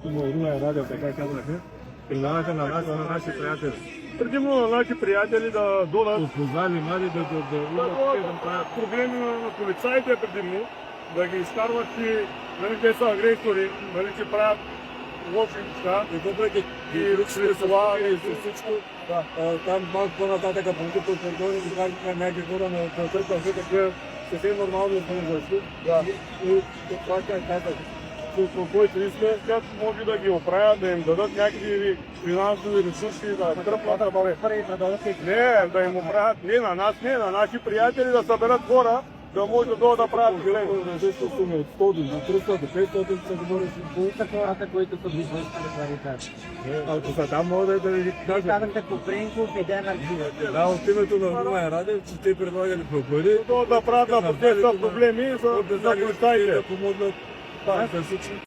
Cum Rumen Radio pe care казахме, признавате на наши приятели. Предимно на наши приятели да донат Познали млади да правят проблеми на полицаите предимно, да ги изкарват, че нали, те са агресори, нали, че правят лоши неща. и въпреки И чрез това и всичко, там малко по-нататък по коридори изкарваха някакви хора на църква, които съвсем нормално организации. И това казах. Спокойни сме, как може да ги оправят, да им дадат някакви финансови ресурси, да тръпнат да бъде. Не, да им оправят, не на нас, не на наши приятели, да съберат хора, да може да дойдат да правят големи. Различни суми от 100 до 300 до 500 се говори. Кои са хората, които са извършили парите? Ако са там, мога да ви кажа. Казахте Копринков и Ден Архивът. Да, от името на Румен Радев, че те предлагали пари. Да правят на протеста проблеми за полицаите. Да помогнат. Да, всички.